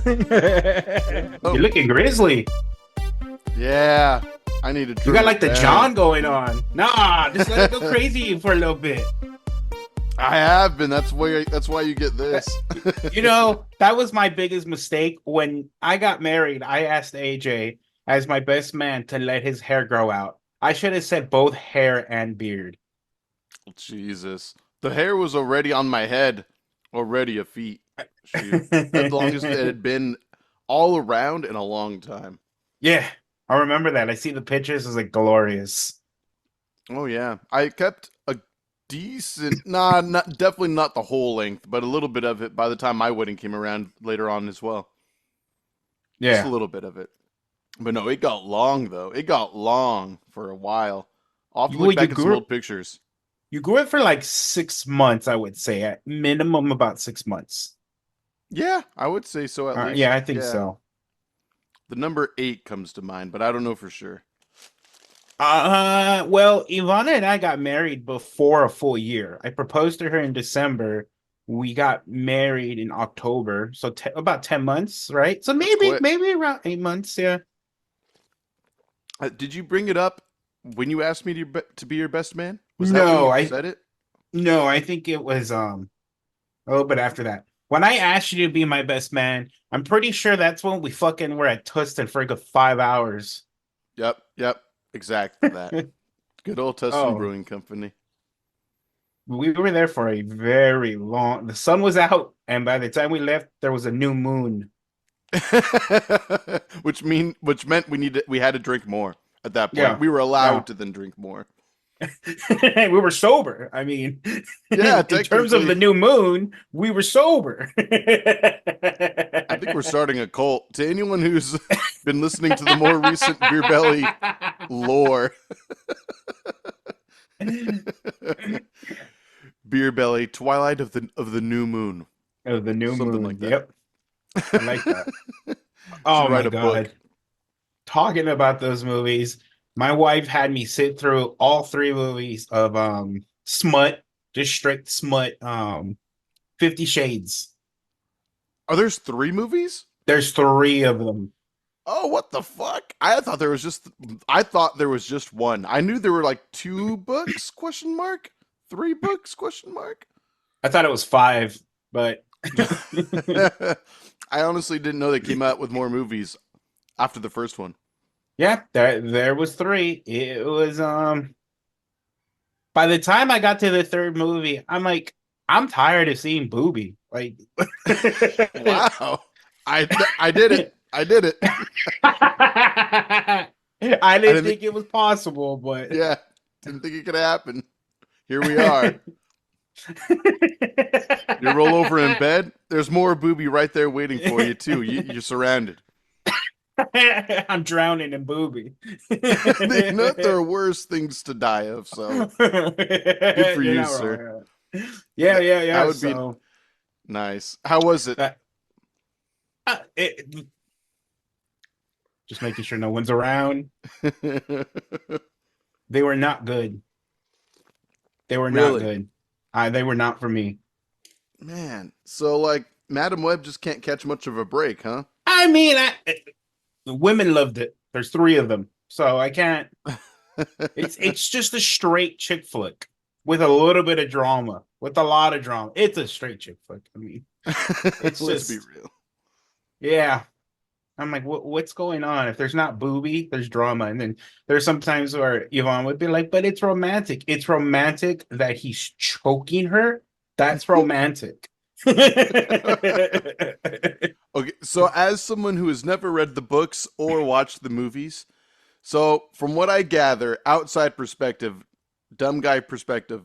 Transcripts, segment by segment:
You're looking grizzly. Yeah, I need to You trim got it like the down. John going on. Nah, just let it go crazy for a little bit. I have been. That's why you get this. You know, that was my biggest mistake. When I got married, I asked AJ as my best man to let his hair grow out. I should have said both hair and beard. Jesus, the hair was already on my head, already a feat. Shoot, as long as it had been all around in a long time. Yeah, I remember that. I see the pictures. It's like glorious. Oh yeah, I kept a decent, definitely not the whole length, but a little bit of it by the time my wedding came around later on as well. Just a Yeah. little bit of it. But no, it got long though. It got long for a while. I'll have to You look you back at some grew old pictures. you grew it for like 6 months, I would say, at minimum about 6 months. Yeah, I would say so at least. Yeah, I think Yeah. so. The number 8 comes to mind, but I don't know for sure. Well, Ivana and I got married before a full year. I proposed to her in December. We got married in October, so about 10 months, right? So That's quick. maybe around 8 months, yeah. Did you bring it up when you asked me to be your best man? Was that when No, you I said it? no, I think it was a little bit after that. When I asked you to be my best man, I'm pretty sure that's when we fucking were at Tustin for like 5 hours. Yep, exactly that. Good old Tustin Oh, Brewing Company. we were there for a very long. The sun was out, and by the time we left, there was a new moon. which meant we had to drink more at that point. Yeah, We were yeah. allowed to then drink more. We were sober. I mean, Yeah, in terms of technically. the new moon, we were sober. I think we're starting a cult. To anyone who's been listening to the more recent Beer Belly lore, Beer Belly, Twilight of the New Moon, Of the new something moon. like that. Yep, I like that. Should Oh write my a book. God. Talking about those movies, my wife had me sit through all three movies of smut, just straight smut, 50 Shades. Oh, there's 3 movies? There's three of them. Oh, what the fuck? I thought there was just one. I knew there were like 2 books, question mark? 3 books, question mark? I thought it was five, but I honestly didn't know they came out with more movies after the first one. yeah, there was three. It was by the time I got to the third movie, I'm like, I'm tired of seeing Booby. Like Wow. I did it. I did it. I I didn't didn't think it was possible, but yeah, didn't think it could happen. Here we are. You roll over in bed, there's more booby right there waiting for you too. You're surrounded. I'm drowning in Booby. There are worse things to die of, so good for You're you, not sir. wrong. Yeah, yeah, That yeah. would be So nice. How was it? that just making sure no one's around. They were not good. They were not Really? good. They were not for me. Man, so like Madam Web just can't catch much of a break, huh? I mean, the women loved it. There's three of them, so I can't. It's just a straight chick flick with a little bit of drama, with a lot of drama. It's a straight chick flick. I mean, it's Let's be just real. yeah. I'm like, what's going on? If there's not booby, there's drama. And then there's sometimes where Yvonne would be like, but it's romantic. It's romantic that he's choking her. That's romantic. Okay, so as someone who has never read the books or watched the movies, so from what I gather, outside perspective, dumb guy perspective,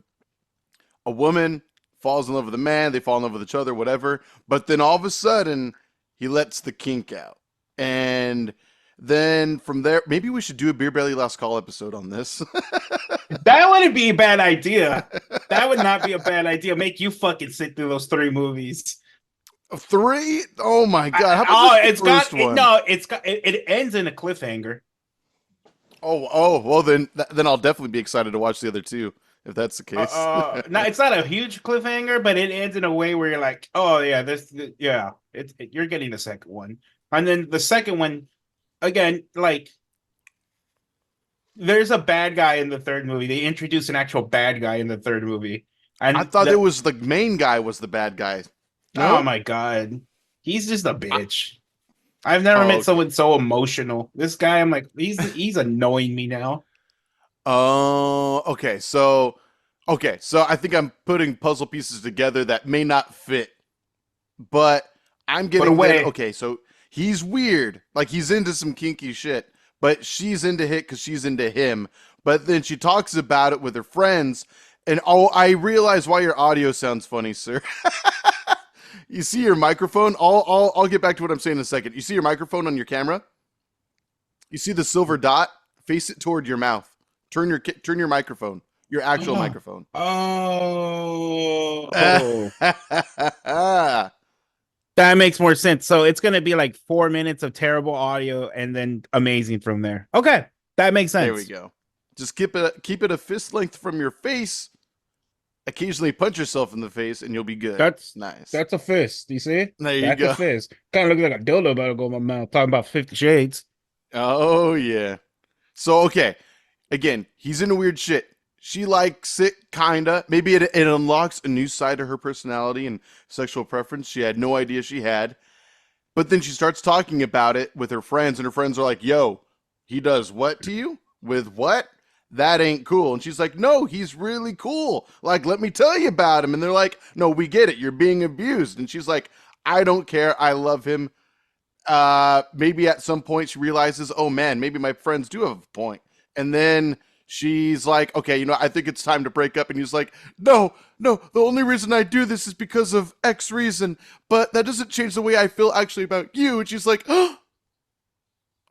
a woman falls in love with a man, they fall in love with each other, whatever, but then all of a sudden he lets the kink out. And then from there, maybe we should do a Beer Belly Last Call episode on this. That wouldn't be a bad idea. That would not be a bad idea. Make you fucking sit through those three movies. 3? Oh my god! How about just It's the got first one? no. It's got it ends in a cliffhanger. Oh, well then I'll definitely be excited to watch the other 2. if that's the case. No, it's not a huge cliffhanger, but it ends in a way where you're like, oh yeah, yeah, you're getting the second one, and then the second one again, like there's a bad guy in the third movie. They introduce an actual bad guy in the third movie, I and thought it was the main guy was the bad guy. oh No? my god, he's just a I, bitch. I've never oh, met okay. someone so emotional. This guy, I'm like, he's annoying me now. Oh, okay. So I think I'm putting puzzle pieces together that may not fit, but I'm But getting that. away, Okay, so he's weird. Like he's into some kinky shit, but she's into it because she's into him. But then she talks about it with her friends, and oh, I realize why your audio sounds funny, sir. You see your microphone? I'll get back to what I'm saying in a second. You see your microphone on your camera? You see the silver dot? Face it toward your mouth. Turn your microphone, your actual oh, microphone. oh, that makes more sense. So it's gonna be like 4 minutes of terrible audio and then amazing from there. Okay, that makes There we sense. go. Just keep it a fist length from your face. Occasionally punch yourself in the face, and you'll be good. That's Nice. that's a fist. You see? There you That's a go. fist. Kind of looks like a dildo about to go in my mouth. Talking about 50 Shades. Oh yeah. So okay, again, he's into weird shit. She likes it, kinda. Maybe it unlocks a new side of her personality and sexual preference she had no idea she had. But then she starts talking about it with her friends, and her friends are like, yo, he does what to you? With what? That ain't cool. And she's like, no, he's really cool. Like, let me tell you about him. And they're like, no, we get it. You're being abused. And she's like, I don't care. I love him. Maybe at some point she realizes, oh man, maybe my friends do have a point. And then she's like, okay, I think it's time to break up. And he's like, no, the only reason I do this is because of X reason, but that doesn't change the way I feel actually about you. And she's like, oh,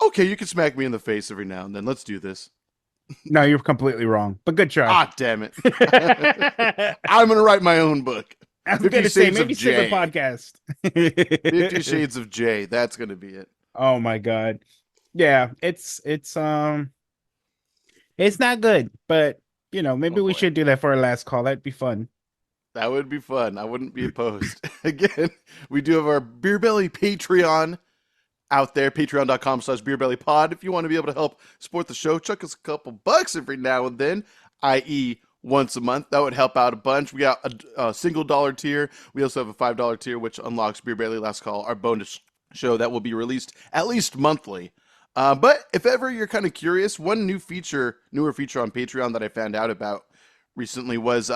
okay, you can smack me in the face every now and then. Let's do this. No, you're completely wrong. But good try. Ah, damn it. I'm going to write my own book. I was 50 gonna say Shades maybe of skip the J. podcast. 50 Shades of J. That's going to be it. Oh my god. Yeah, it's not good, but Oh maybe we boy. should do that for our last call. That'd be fun. That would be fun. I wouldn't be opposed. Again, we do have our Beer Belly Patreon out there, patreon.com/BeerBellyPod. If you want to be able to help support the show, chuck us a couple bucks every now and then, i.e., once a month. That would help out a bunch. We got a single dollar tier. We also have a $5 tier, which unlocks Beer Belly Last Call, our bonus show that will be released at least monthly. But if ever you're kind of curious, one newer feature on Patreon that I found out about recently was,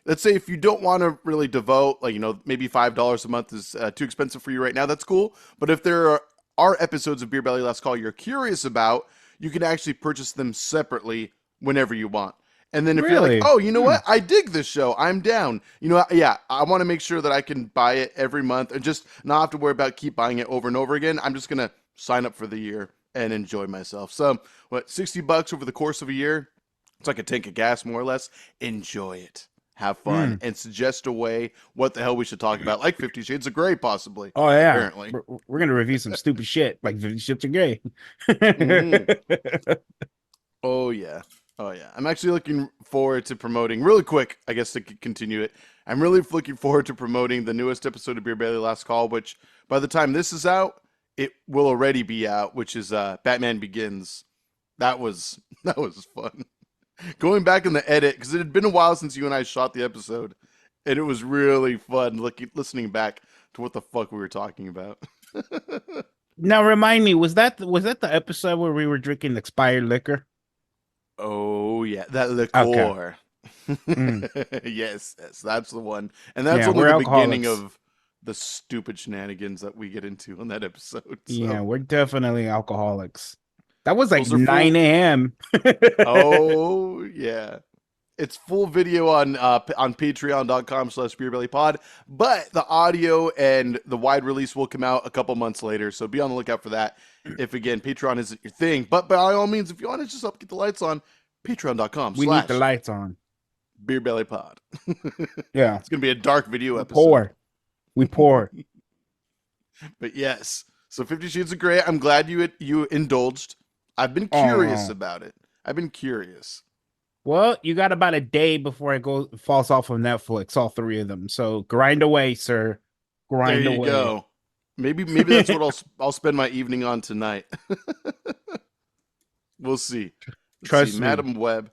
let's say if you don't want to really devote, like, maybe $5 a month is too expensive for you right now, that's cool. But if there are episodes of Beer Belly Last Call you're curious about, you can actually purchase them separately whenever you want. And then if you're like, Really? oh, you know what? I dig this show. I'm down. Yeah, I want to make sure that I can buy it every month and just not have to worry about keep buying it over and over again. I'm just going to sign up for the year and enjoy myself. So, $60 over the course of a year? It's like a tank of gas, more or less. Enjoy it. Have fun and suggest a way what the hell we should talk about, like 50 Shades of Grey, possibly. Oh yeah. Apparently. We're gonna review some stupid shit like 50 Shades of Grey. Mm-hmm. Oh yeah. Oh yeah. I'm actually looking forward to promoting really quick, I guess to continue it. I'm really looking forward to promoting the newest episode of Beer Belly Last Call, which by the time this is out, it will already be out, which is Batman Begins. That was fun. Going back in the edit, because it had been a while since you and I shot the episode, and it was really fun listening back to what the fuck we were talking about. Now remind me, was that the episode where we were drinking expired liquor? Oh yeah, that Okay. liqueur. Yes, that's the one. And that's Yeah, only we're the beginning alcoholics. of the stupid shenanigans that we get into on that episode. Yeah, So we're definitely alcoholics. That was like those are full. 9 a.m. Oh yeah. It's full video on patreon.com/beerbellypod, but the audio and the wide release will come out a couple months later, so be on the lookout for that. If again, Patreon isn't your thing, but by all means, if you want to just help get the lights on, patreon.com We need the slash lights on. beerbellypod. Yeah. It's gonna be a dark video We episode. pour. We pour. But yes, so 50 Shades of Grey, I'm glad you indulged. I've been curious Oh, about it. I've been curious. Well, you got about a day before it falls off of Netflix, all three of them. So grind away, sir. There Grind you away. go. Maybe that's what I'll spend my evening on tonight. We'll see. Let's see, Trust me, Madam Web.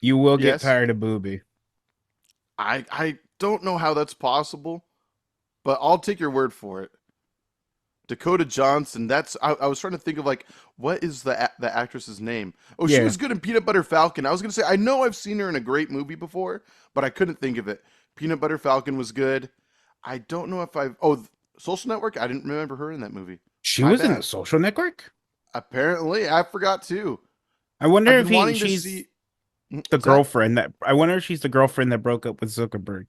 you will get Yes, tired of Booby. I don't know how that's possible, but I'll take your word for it. Dakota Johnson. I was trying to think of like what is the actress's name? Oh, she Yeah, was good in Peanut Butter Falcon. I was gonna say I know I've seen her in a great movie before, but I couldn't think of it. Peanut Butter Falcon was good. I don't know if I've Social Network. I didn't remember her in that movie. she My was in the bad. Social Network. Apparently, I forgot too. I wonder I've if been wanting to she's see. the What's that? girlfriend that. I wonder if she's the girlfriend that broke up with Zuckerberg.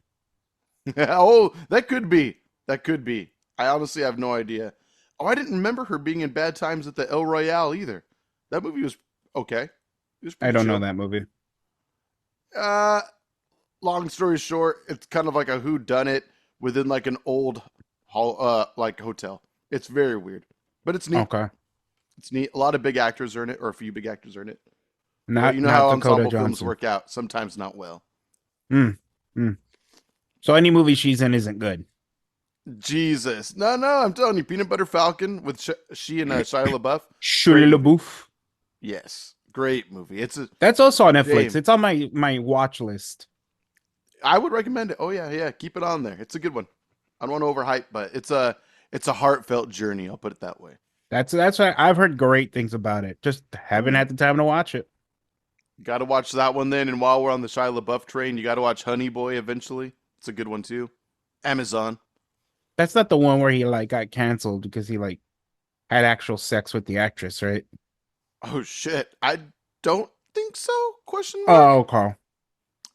Oh, that could be. That could be. I honestly have no idea. Oh, I didn't remember her being in Bad Times at the El Royale either. That movie was okay. It was I pretty don't know chill. that movie. Uh, Long story short, it's kind of like a who done it within like an old like hotel. It's very weird, but it's neat. Okay, It's neat. A lot of big actors are in it, or a few big actors are in it. But you know not how Dakota ensemble films Johnson. work out. Sometimes not well. Mm, mm. So any movie she's in isn't good. Jesus, no, I'm telling you, Peanut Butter Falcon with she and Shia LaBeouf, Shia great movie. LaBeouf. Yes, great movie. It's a That's also on Netflix. shame. It's on my watch list. I would recommend it. Oh yeah, keep it on there. It's a good one. I don't want to overhype, but it's a heartfelt journey. I'll put it that way. That's why I've heard great things about it. Just haven't Hmm. had the time to watch it. Got to watch that one then. And while we're on the Shia LaBeouf train, you got to watch Honey Boy eventually. It's a good one too. Amazon. That's not the one where he like got canceled because he like had actual sex with the actress, right? Oh shit. I don't think so. Question Oh, mark. okay.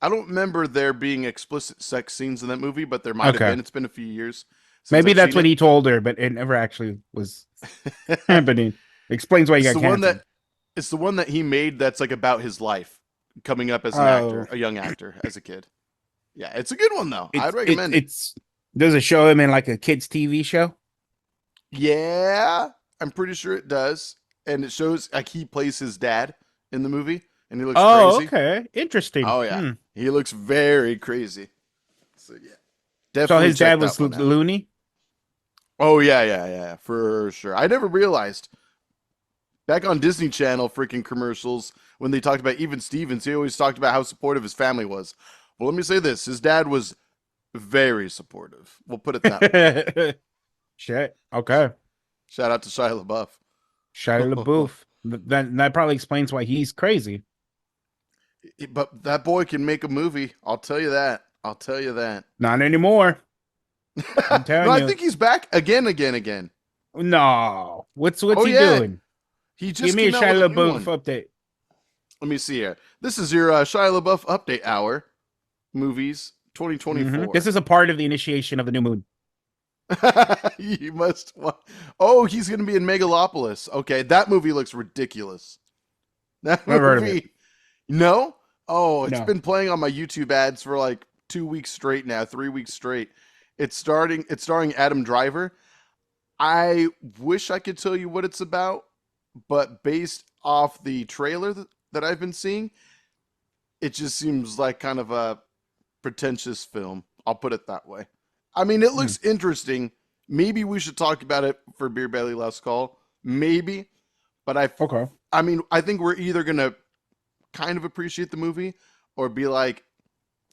I don't remember there being explicit sex scenes in that movie, but there might have Okay. been. It's been a few years since Maybe I've that's seen what it. he told her, but it never actually was happening. Explains why he It's got the one that canceled. it's the one that he made that's like about his life coming up as an Oh, actor, a young actor as a kid. Yeah, it's a good one though. I'd it's it's recommend it. it's does it show him in like a kids TV show? Yeah, I'm pretty sure it does. And it shows like he plays his dad in the movie and he looks Oh, crazy. okay. Interesting. Oh yeah. Hmm. He looks very crazy. So yeah. So Definitely his check dad that was one out. loony. Oh yeah, for sure. I never realized back on Disney Channel freaking commercials when they talked about Even Stevens, he always talked about how supportive his family was. Well, let me say this. His dad was very supportive. We'll put it that way. Shit. Okay. Shout out to Shia Shia LaBeouf. LaBeouf. That probably explains why he's crazy. But that boy can make a movie. I'll tell you that. I'll tell you that. Not anymore. I'm No, telling I you. think he's back again. No. What's Oh he yeah, doing? he Give just me a came out with Shia a new LaBeouf one. update. Let me see here. This is your Shia LaBeouf update hour, movies This 2024. is a part of the initiation of the new moon. You must. Oh, he's going to be in Megalopolis. Okay, that movie looks ridiculous. That Never heard of it. movie. No. Oh, it's No. been playing on my YouTube ads for like 2 weeks straight now, 3 weeks straight. It's starring Adam Driver. I wish I could tell you what it's about, but based off the trailer that I've been seeing, it just seems like kind of a pretentious film. I'll put it that way. I mean, it Hmm. looks interesting. Maybe we should talk about it for Beer Belly Last Call. Maybe, but Okay. I mean, I think we're either gonna kind of appreciate the movie or be like,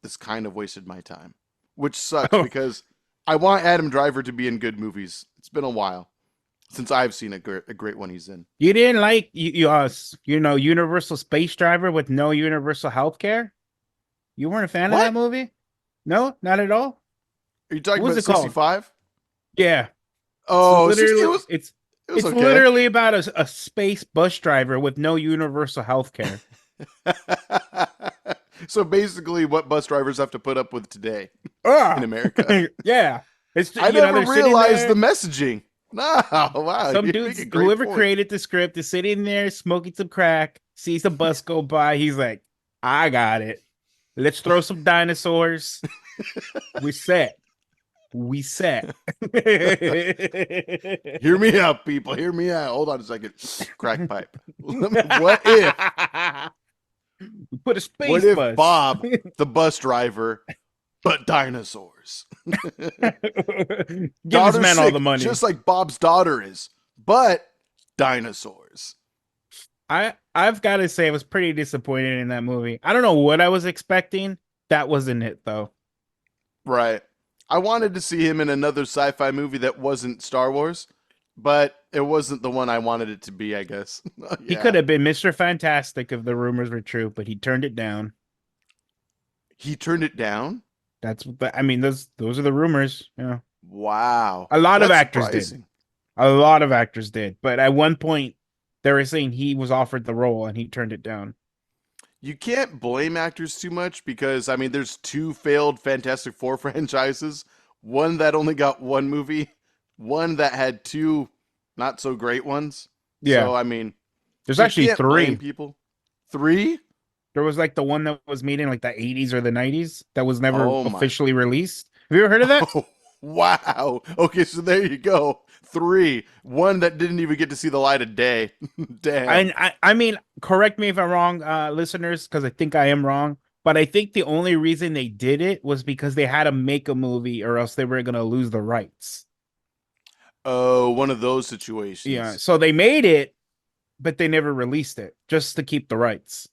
this kind of wasted my time, which sucks because I want Adam Driver to be in good movies. It's been a while since I've seen a great one he's in. You didn't like Universal Space Driver with no universal health care? You weren't a fan of that What? movie? No, not at all. Are you What talking was about it called? 65? Yeah. It's Oh, 60, literally it's it was it's okay. literally about a space bus driver with no universal health care. So basically, what bus drivers have to put up with today in Ah, America. yeah. It's I never they're sitting realized the there. messaging. No, wow, Some you make dudes, a great whoever point. created the script, is sitting there smoking some crack, sees the bus go by. He's like, "I got it. Let's throw some dinosaurs. We set. We set." Hear me out, people. Hear me out. Hold on a second. Crack pipe. What if? We put a What space if bus. Bob, the bus driver, but dinosaurs? Give this Daughter's man all the sick, money. just like Bob's daughter is, but dinosaurs. I've got to say, I was pretty disappointed in that movie. I don't know what I was expecting. That wasn't it though. Right. I wanted to see him in another sci-fi movie that wasn't Star Wars, but it wasn't the one I wanted it to be, I guess. He could Yeah. have been Mr. Fantastic if the rumors were true, but he turned it down. He turned it down? That's I mean, those are the rumors. Yeah, Wow. a lot of That's actors did. surprising. A lot of actors did, but at one point they were saying he was offered the role and he turned it down. You can't blame actors too much because I mean there's two failed Fantastic Four franchises. One that only got one movie, one that had two not so great ones. Yeah, So I mean, there's you actually can't blame three. people. Three? There was like the one that was made in like the 80s or the 90s that was never Oh my. officially released. Have you ever heard of that? Oh, wow. Okay, so there you go. Three. One that didn't even get to see the light of day. Damn. I mean, correct me if I'm wrong, listeners, because I think I am wrong. But I think the only reason they did it was because they had to make a movie, or else they were gonna lose the rights. Oh, one of those Yeah, situations. so they made it, but they never released it just to keep the rights.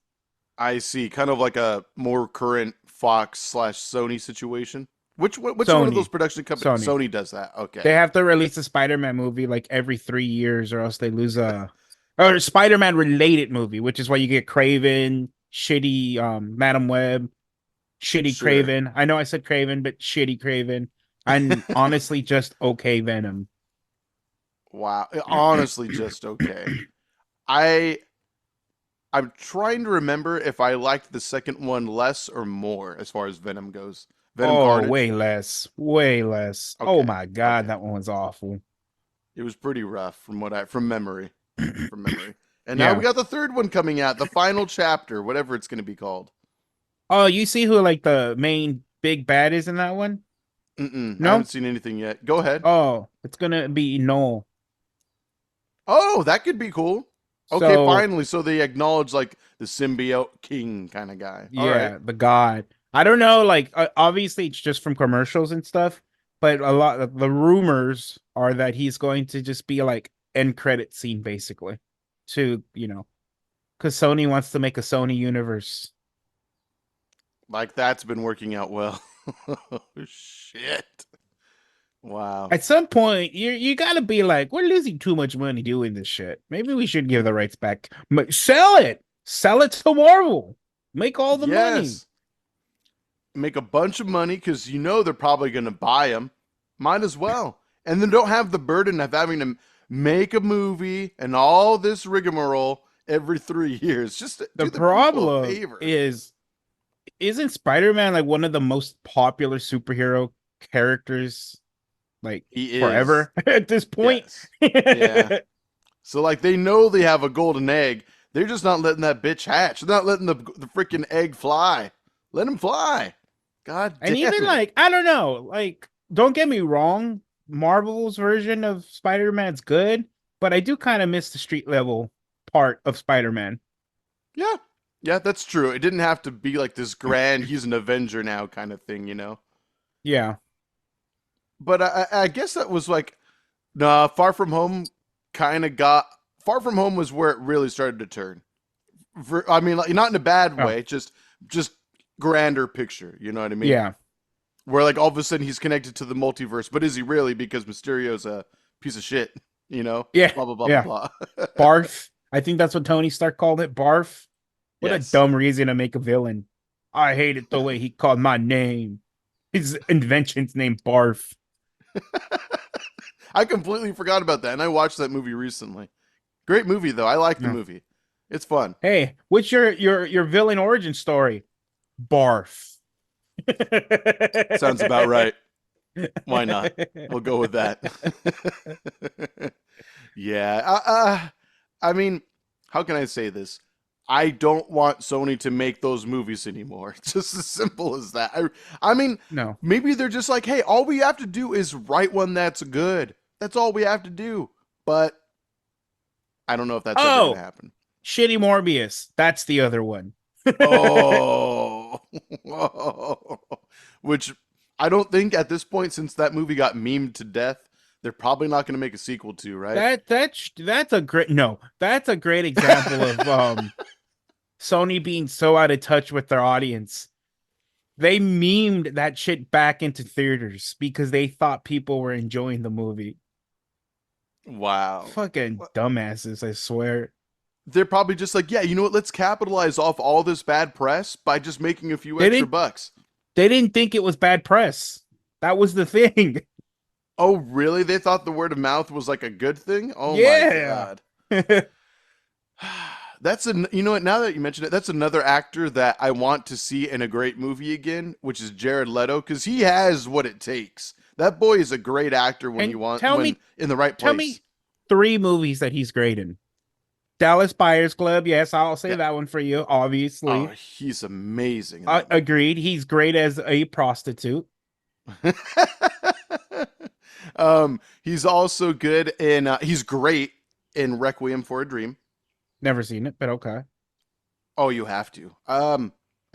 I see. Kind of like a more current Fox slash Sony situation. Which one of those Sony, production companies? Sony, Sony does that. Okay. they have to release a Spider-Man movie like every 3 years, or else they lose a or Spider-Man related movie, which is why you get Craven, shitty Madam Web, shitty Sure. Craven. I know I said Craven, but shitty Craven, and honestly, just okay Venom. Wow. Honestly, just okay. I I'm trying to remember if I liked the second one less or more as far as Venom goes. Venom Oh, Carnage. way less, way less. Oh Okay. my god, Okay. that one was awful. It was pretty rough from what I from memory. From memory. And now we Yeah. got the third one coming out, the final chapter, whatever it's going to be called. Oh, you see who like the main big bad is in that one? Mm-mm, I haven't No. seen anything yet. Go ahead. Oh, it's gonna be Noel. Oh, that could be cool. Okay, So finally. So they acknowledge like the symbiote king kind of guy. All right. yeah, the god. I don't know. Like, obviously, it's just from commercials and stuff. But a lot of the rumors are that he's going to just be like end credit scene, basically, to because Sony wants to make a Sony universe. Like that's been working out well. Shit. Wow. At some point, you gotta be like, we're losing too much money doing this shit. Maybe we should give the rights back. Sell it to Marvel, make all the money. Yes. Make a bunch of money because you know they're probably going to buy them. Might as well. And then don't have the burden of having to make a movie and all this rigmarole every 3 years. Just The do the people a problem favor. is, isn't Spider-Man like one of the most popular superhero characters like He is. forever at this point? Yes. Yeah. So like they know they have a golden egg. They're just not letting that bitch hatch. They're not letting the freaking egg fly. Let him fly. God And damn even it. like, I don't know, like, don't get me wrong, Marvel's version of Spider-Man's good, but I do kind of miss the street level part of Spider-Man. Yeah. Yeah, that's true. It didn't have to be like this grand, he's an Avenger now kind of thing, you know? Yeah. But I guess that was like, nah, Far From Home kind of got. Far From Home was where it really started to turn. I mean, like, not in a bad Oh, way, just grander picture, you know what I mean? yeah. Where like all of a sudden he's connected to the multiverse, but is he really? Because Mysterio's a piece of shit, you know? Yeah. Blah, blah, blah, Yeah. blah, blah. Barf. I think that's what Tony Stark called it. Barf. What a Yes. dumb reason to make a villain. I hated the way he called my name. His invention's named Barf. I completely forgot about that, and I watched that movie recently. Great movie, though. I like the No. movie. It's fun. Hey, what's your villain origin story? Barf. Sounds about right. Why not? We'll go with that. Yeah. I mean, how can I say this? I don't want Sony to make those movies anymore. It's just as simple as that. I mean, No. maybe they're just like, hey, all we have to do is write one that's good. That's all we have to do. But I don't know if that's ever going to Oh, happen. shitty Morbius. That's the other one. Oh, which I don't think at this point, since that movie got memed to death, they're probably not going to make a sequel to, right? That's a great no. That's a great example of Sony being so out of touch with their audience. They memed that shit back into theaters because they thought people were enjoying the movie. Wow. Fucking dumbasses, I swear. They're probably just like, yeah, you know what? Let's capitalize off all this bad press by just making a few They extra didn't bucks. they didn't think it was bad press. That was the thing. Oh, really? They thought the word of mouth was like a good thing? Oh my Yeah. God. You know what? Now that you mention it, that's another actor that I want to see in a great movie again, which is Jared Leto, because he has what it takes. That boy is a great actor when And you want, tell when me in the right tell place. me 3 movies that he's great in. Dallas Buyers Club, yes, I'll say Yeah. that one for you, Oh, obviously. he's amazing in that Agreed. He's great as a prostitute. movie. He's also good in. He's great in Requiem for a Dream. Never seen it, but okay. Oh, you have to. I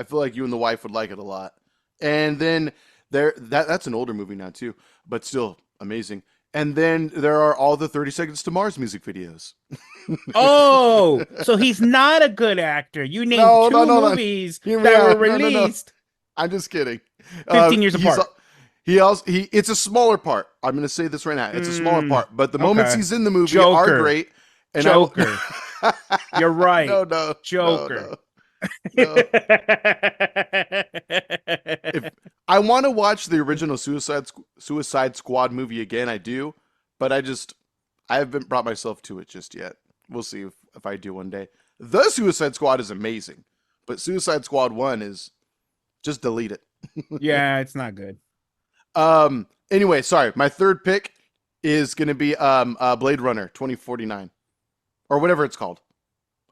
feel like you and the wife would like it a lot. And then that's an older movie now too, but still amazing. And then there are all the 30 Seconds to Mars music videos. Oh, so he's not a good actor. You named No, two no, no, no. movies Hear me that were out. No, no, no. released I'm just kidding. 15 years He's apart. it's a smaller part. I'm going to say this right now. It's a smaller part, but the moments okay. he's in the movie are Joker. great. And Joker. You're right. No, no. Joker. No. If I want to watch the original Suicide Squad movie again, I do, but I haven't brought myself to it just yet. We'll see if I do one day. The Suicide Squad is amazing, but Suicide Squad 1 is just delete it. Yeah, it's not good. Anyway, sorry. My third pick is going to be Blade Runner 2049 or whatever it's called.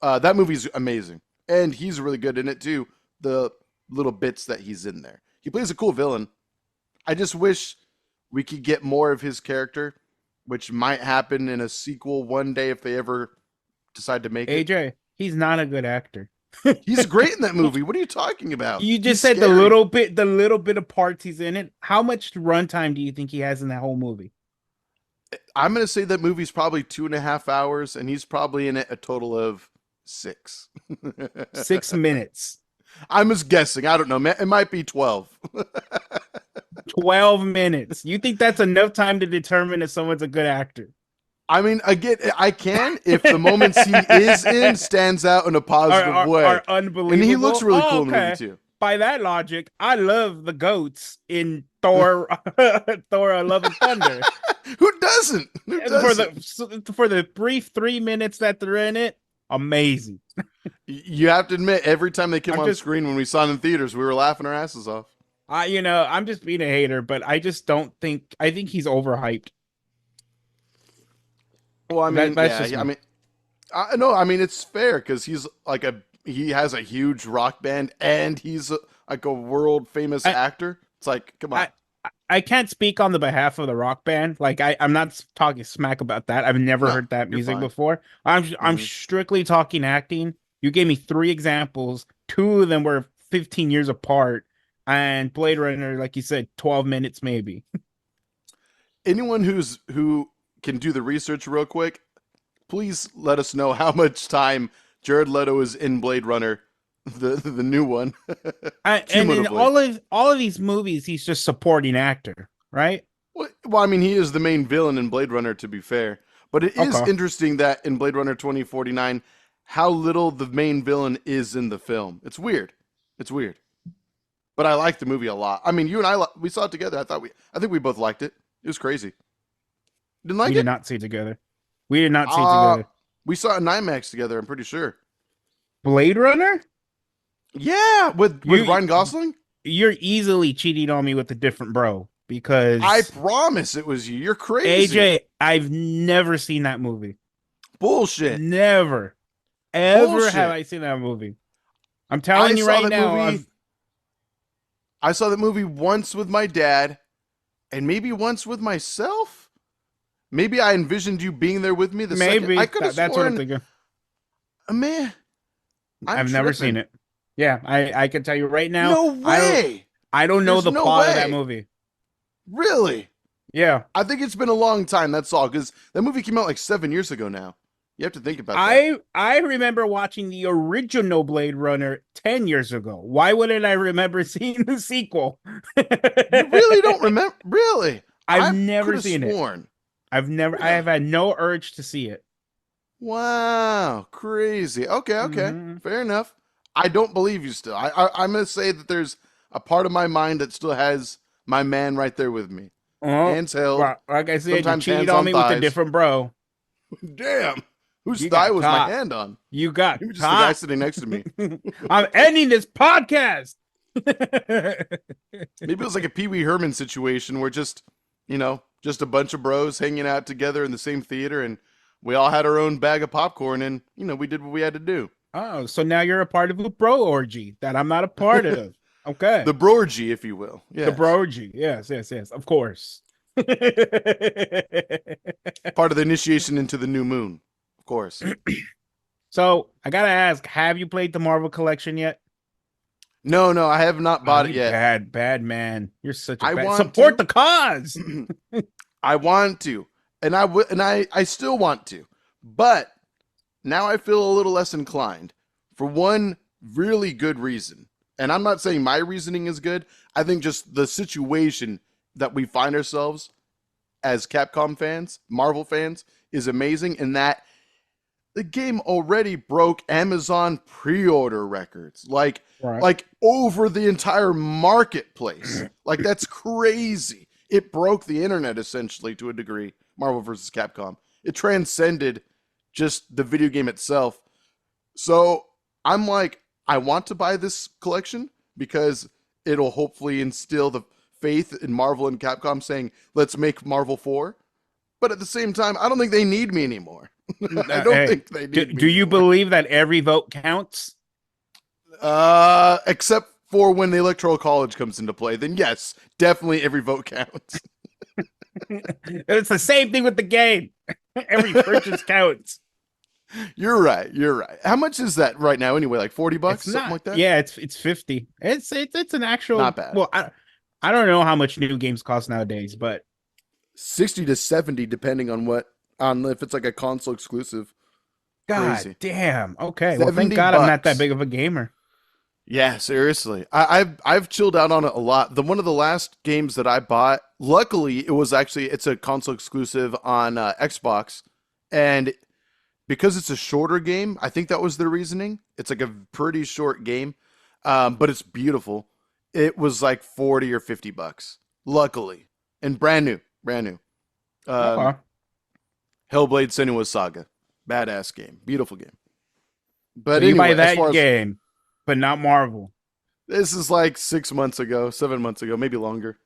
That movie's amazing. And he's really good in it too. The little bits that he's in there. He plays a cool villain. I just wish we could get more of his character, which might happen in a sequel one day if they ever decide to make it. AJ, he's not a good actor. He's great in that movie. What are you talking about? You just He's said scary. the little bit of parts he's in it. How much runtime do you think he has in that whole movie? I'm going to say that movie's probably 2.5 hours, and he's probably in it a total of 6. 6 minutes. I'm just guessing. I don't know. It might be 12. 12 minutes. You think that's enough time to determine if someone's a good actor? I mean, I can if the moments he is in stands out in a positive way. Are unbelievable. And he looks really cool in the movie too. By that logic, I love the goats in Thor Thor Love and Thunder. Who doesn't? Who doesn't? For the brief 3 minutes that they're in it, amazing. You have to admit, every time they came on screen when we saw them in theaters, we were laughing our asses off. I'm just being a hater, but I just don't think I think he's overhyped. Well, I mean, I mean, it's fair because he has a huge rock band and he's like a world famous actor. It's like, come on. I can't speak on the behalf of the rock band. Like I'm not talking smack about that. I've never heard that music before. I'm strictly talking acting. You gave me 3 examples. 2 of them were 15 years apart, and Blade Runner, like you said, 12 minutes maybe. Anyone who can do the research real quick, please let us know how much time Jared Leto is in Blade Runner, the new one. And in all of these movies, he's just supporting actor, right? Well, I mean, he is the main villain in Blade Runner, to be fair. But it is interesting that in Blade Runner 2049, how little the main villain is in the film. It's weird. It's weird. But I like the movie a lot. I mean, you and I, we saw it together. I think we both liked it. It was crazy. Didn't like it? We did not see it together. We did not see it together. We saw it in IMAX together, I'm pretty sure. Blade Runner? Yeah, with Ryan Gosling? You're easily cheating on me with a different bro because I promise it was you. You're crazy. AJ, I've never seen that movie. Bullshit. Never. Ever have I seen that movie. I'm telling you right now. I saw that movie once with my dad and maybe once with myself. Maybe I envisioned you being there with me. Maybe. I could have that's sworn, what I'm thinking. Man, I've never seen it. Yeah, I can tell you right now. No I don't way. I don't know There's the no plot of that way. movie. Really? Yeah. I think it's been a long time. That's all. Because that movie came out like 7 years ago now. You have to think about that. I remember watching the original Blade Runner 10 years ago. Why wouldn't I remember seeing the sequel? You really don't remember? Really? I've I could never have seen it. sworn. I have Really? had no urge to see it. Wow. Crazy. Okay. Okay. Hmm. Fair enough. I don't believe you still. I'm going to say that there's a part of my mind that still has my man right there with me. Oh, Hands held, well, like I said, you sometimes cheated hands on on me with a thighs. different bro. Damn. Whose You thigh got was my caught. hand on? You got Maybe just the guy caught. sitting next to me. I'm ending this podcast. Maybe it was like a Pee Wee Herman situation where just a bunch of bros hanging out together in the same theater, and we all had our own bag of popcorn, and we did what we had to do. Oh, so now you're a part of a bro orgy that I'm not a part of. Okay. The broergy, if you will. The Yes. bro orgy. Yes, yes, yes. Of course. Part of the initiation into the new moon. Of course. So I gotta ask, have you played the Marvel collection yet? No, no, I have not bought it You yet. bad man. You're such a I bad want support to. the cause. I want to. And I still want to. But now I feel a little less inclined for one really good reason. And I'm not saying my reasoning is good. I think just the situation that we find ourselves as Capcom fans, Marvel fans, is amazing in that the game already broke Amazon pre-order records. Right. Like over the entire marketplace. Like that's crazy. It broke the internet essentially to a degree, Marvel vs. Capcom. It transcended just the video game itself. So I'm like, I want to buy this collection because it'll hopefully instill the faith in Marvel and Capcom saying, let's make Marvel 4. But at the same time, I don't think they need me anymore. I don't Hey, think they do, need me do you anymore. believe that every vote counts? Except for when the Electoral College comes into play, then yes, definitely every vote counts. It's the same thing with the game. Every purchase counts. You're right. You're right. How much is that right now anyway? Like $40, It's something not. like that? Yeah, it's 50. It's an Not actual. bad. Well, I don't know how much new games cost nowadays, but 60 to 70 depending on if it's like a console exclusive. god Crazy. damn. Okay, well, thank 70 God I'm not that bucks. big of a gamer. Yeah, seriously. I've chilled out on it a lot. One of the last games that I bought, luckily it's a console exclusive on Xbox, and because it's a shorter game, I think that was their reasoning. It's like a pretty short game, but it's beautiful. It was like 40 or $50, luckily, and brand new. Um, Okay. Hellblade: Senua's Saga, badass game, beautiful game. So But you buy anyway, as that far as game, but not Marvel. this is like 6 months ago, 7 months ago, maybe longer.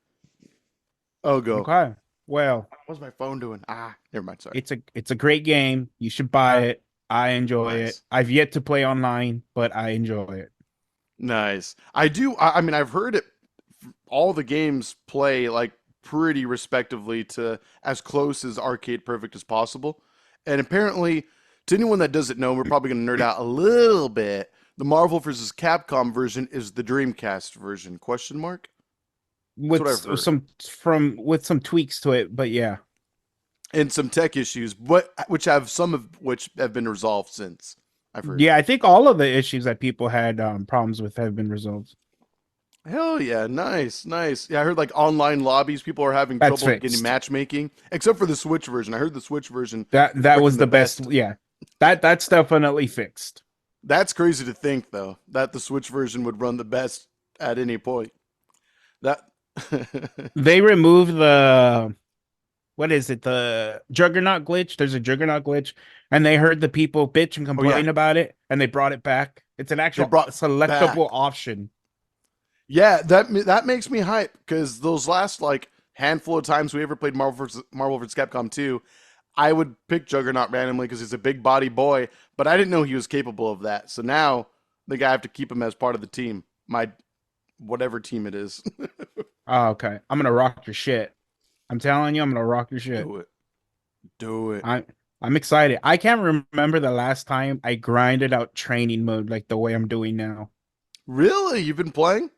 Oh, go. Okay. Well, What's my phone doing? Never mind. Sorry. it's a great game. You should buy it. I enjoy it. Nice. I've yet to play online, but I enjoy it. Nice. I do. I mean, I've heard it. All the games play like pretty respectively to as close as arcade perfect as possible. And apparently, to anyone that doesn't know, we're probably going to nerd out a little bit. The Marvel vs. Capcom version is the Dreamcast version? Question mark. That's what I've heard. With some tweaks to it, but yeah. And some tech issues, some of which have been resolved since. I've heard. Yeah, I think all of the issues that people had problems with have been resolved. Hell yeah, nice, nice. Yeah, I heard like online lobbies, people are having That's trouble getting fixed. matchmaking, except for the Switch version. I heard the Switch version That was working the best. Yeah. That's definitely fixed. That's crazy to think though, that the Switch version would run the best at any point. That They removed the what is it? The Juggernaut glitch. There's a Juggernaut glitch, and they heard the people bitch and Oh yeah, complain about it, and they brought it back. It's an they actual brought selectable back. option. Yeah, that makes me hype because those last like handful of times we ever played Marvel vs. Capcom 2, I would pick Juggernaut randomly because he's a big body boy, but I didn't know he was capable of that. So now the guy have to keep him as part of the team, my whatever team it is. Oh, okay. I'm gonna rock your shit. I'm telling you, I'm gonna rock your shit. Do it, do it. I'm excited. I can't remember the last time I grinded out training mode like the way I'm doing now. Really? You've been playing?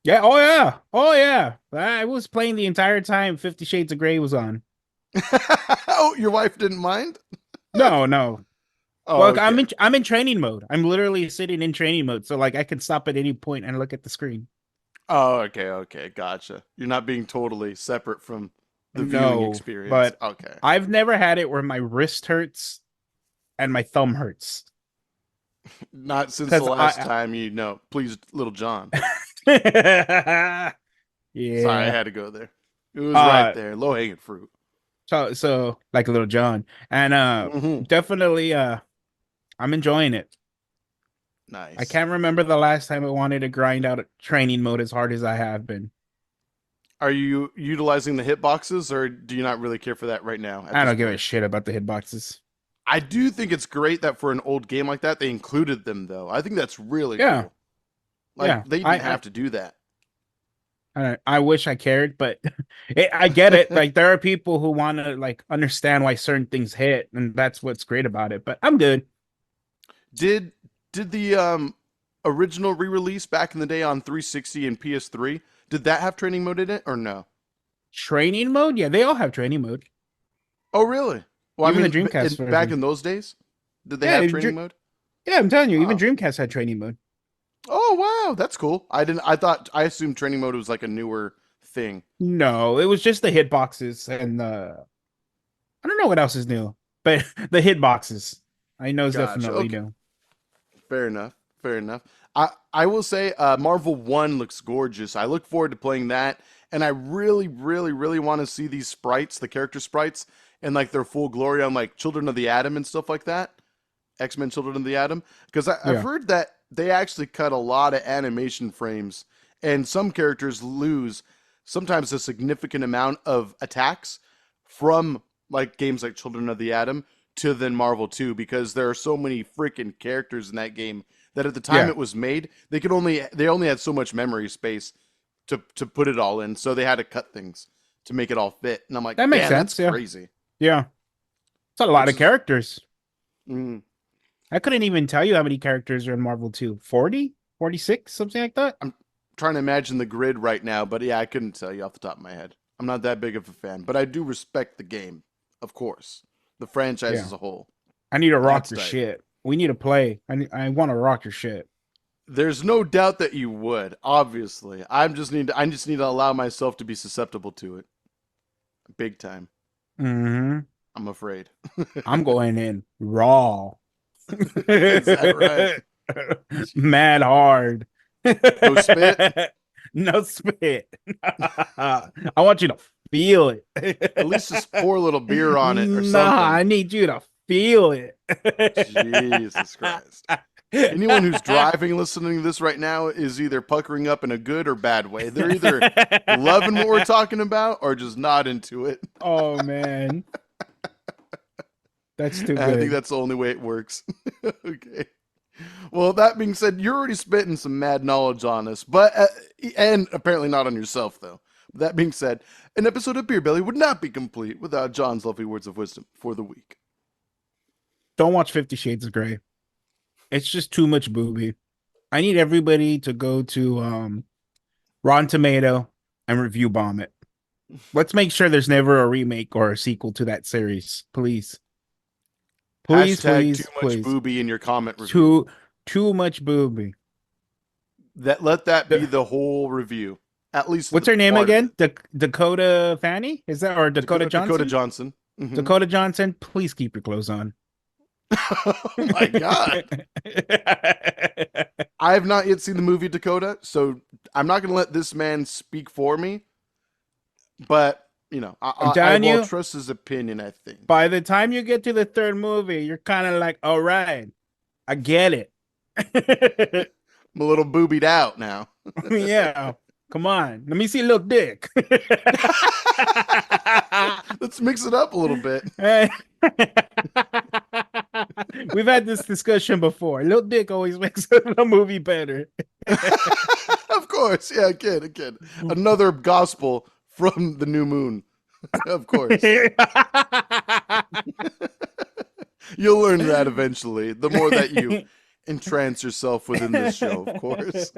Yeah. Oh yeah. Oh yeah. I was playing the entire time 50 Shades of Grey was on. Oh, your wife didn't mind? No, no. Oh, Well, okay. I'm in training mode. I'm literally sitting in training mode, so like I can stop at any point and look at the screen. Oh, okay, okay, gotcha. You're not being totally separate from the viewing No, experience. but Okay. I've never had it where my wrist hurts and my thumb hurts. Not since the Because last time you know, please, Little John. Sorry, I yeah. had to go there. It was right Uh there, low hanging fruit. so like a little John. And Hmm. definitely I'm enjoying it. I Nice. can't remember the last time I wanted to grind out training mode as hard as I have been. Are you utilizing the hitboxes, or do you not really care for that right now at I this don't give a point? shit about the hitboxes. I do think it's great that for an old game like that, they included them, though. I think that's really Yeah, cool. yeah. Like, they didn't have to do that. I wish I cared, but I get it. Like there are people who want to like understand why certain things hit, and that's what's great about it. But I'm good. Did did the original re-release back in the day on 360 and PS3, did that have training mode in it or no? Training mode, yeah, they all have training mode. Oh, really? Well, I Even the mean, Dreamcast back version. in those days, did they Yeah, have training mode? yeah, I'm telling you, even Oh. Dreamcast had training mode. Oh, wow, that's cool. I didn't. I assumed training mode was like a newer thing. No, it was just the hitboxes and I don't know what else is new, but the hitboxes I know is Gotcha. definitely Okay. new. Fair enough. Fair enough. I will say Marvel 1 looks gorgeous. I look forward to playing that, and I really, really, really want to see these sprites, the character sprites, in like their full glory on like Children of the Atom and stuff like that. X-Men Children of the Atom. Because I've Yeah, heard that they actually cut a lot of animation frames, and some characters lose sometimes a significant amount of attacks from like games like Children of the Atom to then Marvel 2 because there are so many freaking characters in that game that at the time yeah, it was made, they only had so much memory space to put it all in, so they had to cut things to make it all fit. And I'm like, that makes man, that's sense. Yeah, crazy. yeah, it's a lot Which of is characters. mm, I couldn't even tell you how many characters are in Marvel 2. 40, 46, something like that. I'm trying to imagine the grid right now, but yeah, I couldn't tell you off the top of my head. I'm not that big of a fan, but I do respect the game, of course, the franchise Yeah, as a whole. I need to rock That's your tight. shit. We need to play. I want to rock your shit. There's no doubt that you would. Obviously, I just need to allow myself to be susceptible to it, big time. Hmm. I'm afraid. I'm going in raw. Is that right? Mad hard. No spit. No spit. I want you to feel At least it. just pour a little beer on it or Nah, something. I need you to feel it. Jesus Christ. Anyone who's driving listening to this right now is either puckering up in a good or bad way. They're either loving what we're talking about or just not into it. Oh man, that's too And I think good. that's the only way it works. Okay. Well, that being said, you're already spitting some mad knowledge on us, but and apparently not on yourself though. That being said, an episode of Beer Belly would not be complete without John's lovely words of wisdom for the week. Don't watch 50 Shades of Grey. It's just too much booby. I need everybody to go to Rotten Tomato and review bomb it. Let's make sure there's never a remake or a sequel to that series. Please. Please, Hashtag too please, much please. booby in your comment review. Too much booby. That let that be The- the whole review. At least What's the her name part of again? it. Dakota Fanny? Is that or Dakota Dakota Johnson? Johnson. Hmm. Dakota Johnson, please keep your clothes on. Oh my god. I have not yet seen the movie Dakota, so I'm not going to let this man speak for me. But, you know, I'm I telling will you, trust his opinion, I think. by the time you get to the third movie, you're kind of like, all right, I get it. I'm a little boobied out now. Yeah. Come on. Let me see little dick. Let's mix it up a little bit. We've had this discussion before. Little dick always makes a movie better. Of course. Yeah, a kid. Another gospel from the new moon. Of course. You'll learn that eventually. The more that you entrance yourself within this show, of course.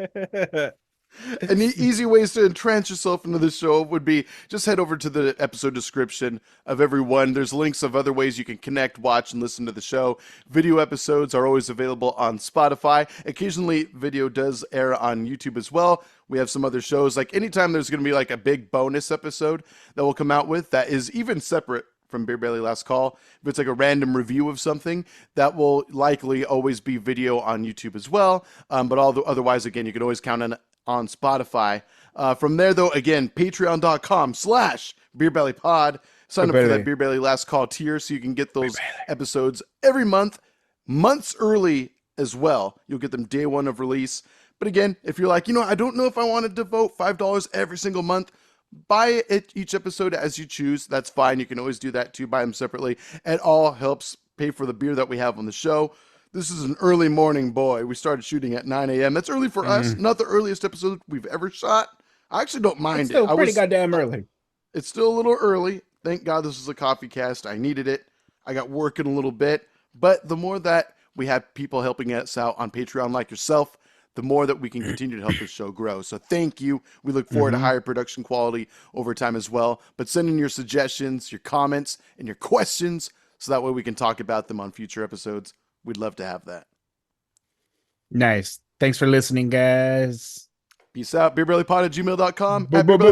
And the easy ways to entrance yourself into the show would be just head over to the episode description of every one. There's links of other ways you can connect, watch, and listen to the show. Video episodes are always available on Spotify. Occasionally, video does air on YouTube as well. We have some other shows. Like anytime there's going to be like a big bonus episode that we'll come out with that is even separate from Beer Belly Last Call. If it's like a random review of something, that will likely always be video on YouTube as well. But otherwise, again, you can always count on Spotify. From there, though, again, patreon.com/BeerBellyPod. Sign up for that Beer Belly Last Call tier so you can get those episodes every month, months early as well. You'll get them day one of release. But again, if you're like, I don't know if I want to devote $5 every single month, buy it each episode as you choose. That's fine. You can always do that too. Buy them separately. It all helps pay for the beer that we have on the show. This is an early morning, boy. We started shooting at 9 a.m. That's early for us. Not the earliest episode we've ever shot. I actually don't mind it's still pretty goddamn early. It's still a little early. Thank God this is a coffee cast. I needed it. I got working a little bit. But the more that we have people helping us out on Patreon like yourself, the more that we can continue to help this show grow. So thank you. We look forward to higher production quality over time as well. But send in your suggestions, your comments, and your questions so that way we can talk about them on future episodes. We'd love to have that. Nice. Thanks for listening, guys. Peace out. BeerBellyPod@gmail.com. Bye-bye.